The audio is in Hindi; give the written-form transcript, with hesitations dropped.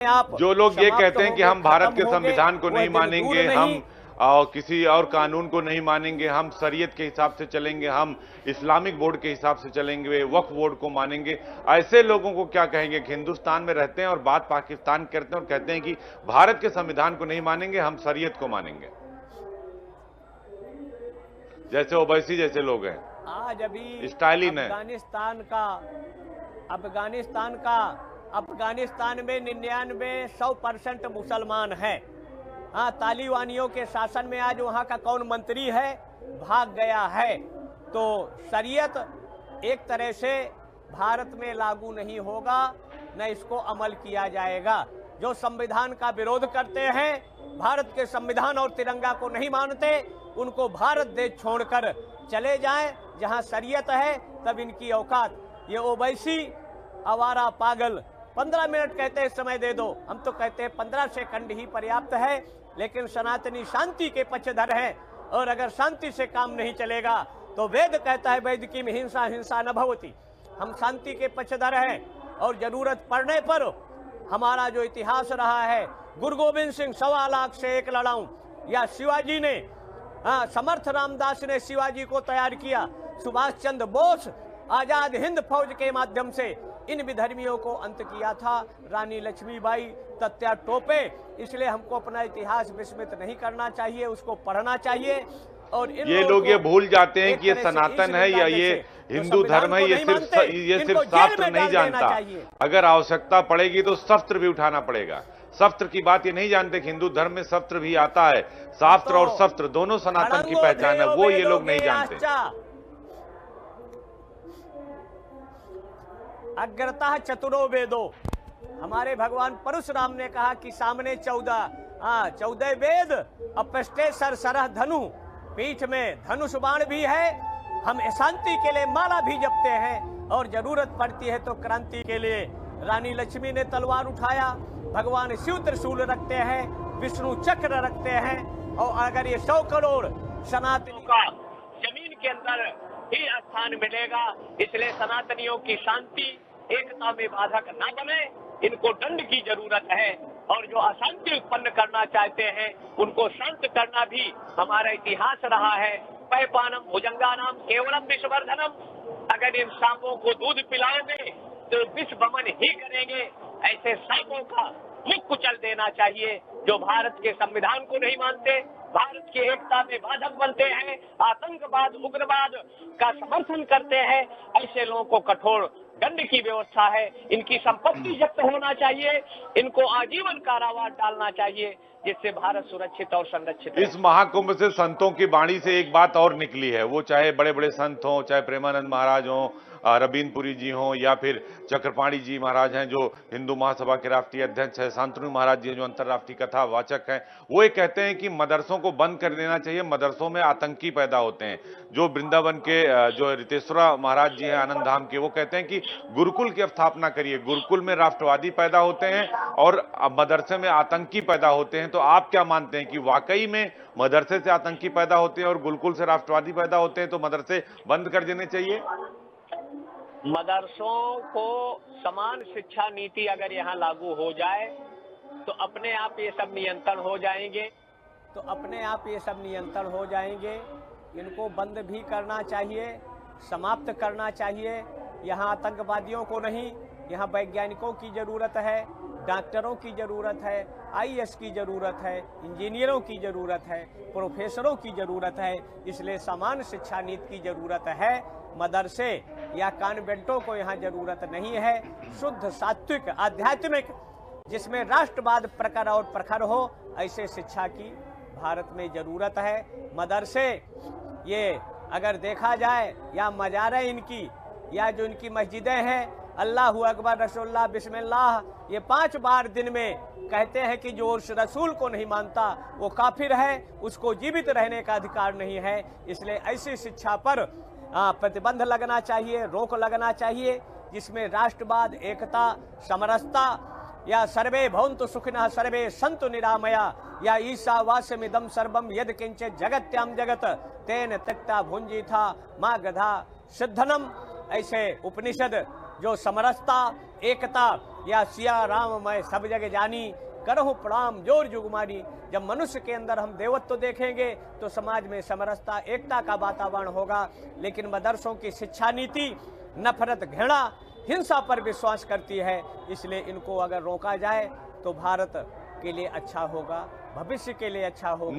आप जो लोग ये समाप्त कहते हैं कि होंगे, हम भारत खत्म के होंगे, संविधान को वो नहीं दिन दूर मानेंगे, नहीं। हम किसी और कानून को नहीं मानेंगे, हम शरीयत के हिसाब से चलेंगे, हम इस्लामिक बोर्ड के हिसाब से चलेंगे, वक्फ बोर्ड को मानेंगे, ऐसे लोगों को क्या कहेंगे कि हिंदुस्तान में रहते हैं और बात पाकिस्तान करते हैं और कहते हैं कि भारत के संविधान को नहीं मानेंगे, हम शरीयत को मानेंगे, जैसे ओवैसी जैसे लोग हैं। आज अभी स्टालिन है। अफगानिस्तान में 99-100% मुसलमान है। हाँ, तालिबानियों के शासन में आज वहाँ का कौन मंत्री है, भाग गया है। तो शरीयत एक तरह से भारत में लागू नहीं होगा, न इसको अमल किया जाएगा। जो संविधान का विरोध करते हैं, भारत के संविधान और तिरंगा को नहीं मानते, उनको भारत देश छोड़कर चले जाएं, जहां शरीयत है तब इनकी औकात। ये ओवैसी आवारा पागल 15 मिनट कहते हैं समय दे दो, हम तो कहते हैं 15 सेकंड ही पर्याप्त है। लेकिन सनातनी शांति के पक्षधर हैं, और अगर शांति से काम नहीं चलेगा तो वेद कहता है वैद की हिंसा हिंसा न भवति। हम शांति के पक्षधर हैं, और जरूरत पड़ने पर हमारा जो इतिहास रहा है, गुरु गोविंद सिंह 1.25 लाख से एक लड़ाऊं, या शिवाजी ने, समर्थ रामदास ने शिवाजी को तैयार किया, सुभाष चंद्र बोस आजाद हिंद फौज के माध्यम से इन विधर्मियों को अंत किया था, रानी लक्ष्मीबाई, तत्या टोपे। इसलिए हमको अपना इतिहास विस्मृत नहीं करना चाहिए, उसको पढ़ना चाहिए। और ये लोग ये भूल जाते हैं कि ये सनातन है या ये हिंदू धर्म है, ये सिर्फ शास्त्र नहीं जानता। अगर आवश्यकता पड़ेगी तो शस्त्र भी उठाना पड़ेगा। शस्त्र की बात ये नहीं जानते कि हिंदू धर्म में शस्त्र भी आता है। शास्त्र और शस्त्र दोनों सनातन की पहचान है, वो ये लोग नहीं जानते। अग्रतः चतुरो वेदो, हमारे भगवान परशुराम ने कहा कि सामने 14 वेद, अपृष्टे सरसरह धनु, पीठ में धनुष बाण भी है। हम शांति के लिए माला भी जपते हैं, और जरूरत पड़ती है तो क्रांति के लिए। रानी लक्ष्मी ने तलवार उठाया, भगवान शिव त्रिशूल रखते हैं, विष्णु चक्र रखते हैं। और अगर ये 100 करोड़ सनातनियों का जमीन के अंदर ही स्थान मिलेगा, इसलिए सनातनियों की शांति एकता में बाधक न बने, इनको दंड की जरूरत है। और जो अशांति उत्पन्न करना चाहते हैं, उनको शांत करना भी हमारा इतिहास रहा है। पैपानम भुजंगानाम केवलम विषवर्धनम, अगर इन सांपों को दूध पिलाओगे तो विष वमन ही करेंगे। ऐसे सांपों का मुख कुचल देना चाहिए, जो भारत के संविधान को नहीं मानते, भारत की एकता में बाधक बनते हैं, आतंकवाद उग्रवाद का समर्थन करते हैं। ऐसे लोगों को कठोर दंड की व्यवस्था है। इनकी संपत्ति जब्त होना चाहिए, इनको आजीवन कारावास डालना चाहिए, जिससे भारत सुरक्षित और संरक्षित है। इस महाकुंभ से संतों की वाणी से एक बात और निकली है, वो चाहे बड़े बड़े संत हों, चाहे प्रेमानंद महाराज हों, रबीनपुरी जी हों, या फिर चक्रपाणी जी महाराज हैं जो हिंदू महासभा के राष्ट्रीय अध्यक्ष है, शांतनु महाराज जी हैं जो अंतर्राष्ट्रीय कथा वाचक हैं, वो ये कहते हैं कि मदरसों को बंद कर देना चाहिए, मदरसों में आतंकी पैदा होते हैं। जो वृंदावन के जो रितेश्वरा महाराज जी हैं आनंद धाम के, वो कहते हैं कि गुरुकुल की स्थापना करिए, गुरुकुल में राष्ट्रवादी पैदा होते हैं और मदरसे में आतंकी पैदा होते हैं। तो आप क्या मानते हैं कि वाकई में मदरसे से आतंकी पैदा होते हैं और गुरुकुल से राष्ट्रवादी पैदा होते हैं, तो मदरसे बंद कर देने चाहिए? मदरसों को समान शिक्षा नीति अगर यहाँ लागू हो जाए तो अपने आप ये सब नियंत्रण हो जाएंगे। इनको बंद भी करना चाहिए, समाप्त करना चाहिए। यहाँ आतंकवादियों को नहीं, यहाँ वैज्ञानिकों की जरूरत है, डॉक्टरों की जरूरत है, आईएएस की जरूरत है, इंजीनियरों की जरूरत है, प्रोफेसरों की जरूरत है। इसलिए समान शिक्षा नीति की जरूरत है। मदरसे या कॉन्वेंटों को यहाँ जरूरत नहीं है। शुद्ध सात्विक आध्यात्मिक, जिसमें राष्ट्रवाद प्रखर और प्रखर हो, ऐसे शिक्षा की भारत में जरूरत है। मदरसे ये अगर देखा जाए, या मजारें इनकी, या जो इनकी मस्जिदें हैं, अल्लाहु अकबर रसूलुल्लाह बिस्मिल्लाह, ये 5 बार दिन में कहते हैं कि जो उस रसूल को नहीं मानता वो काफिर है, उसको जीवित रहने का अधिकार नहीं है। इसलिए ऐसी शिक्षा पर प्रतिबंध लगना चाहिए, रोक लगना चाहिए, जिसमें राष्ट्रवाद, एकता, समरसता, या सर्वे भवन्तु सुखिनः सर्वे सन्तु निरामया, या ईशावास्यमिदं सर्वं यद् किंचित् जगत्याम जगत तेन त्यक्ता भुंजीथा मां गधा सिद्धनम। ऐसे उपनिषद जो समरसता एकता या सिया राम मैं सब जगह जानी, करहूं प्रणाम जोर जुगमानी। जब मनुष्य के अंदर हम देवत्व देखेंगे तो समाज में समरसता एकता का वातावरण होगा। लेकिन मदरसों की शिक्षा नीति नफरत, घृणा, हिंसा पर विश्वास करती है। इसलिए इनको अगर रोका जाए तो भारत के लिए अच्छा होगा, भविष्य के लिए अच्छा होगा।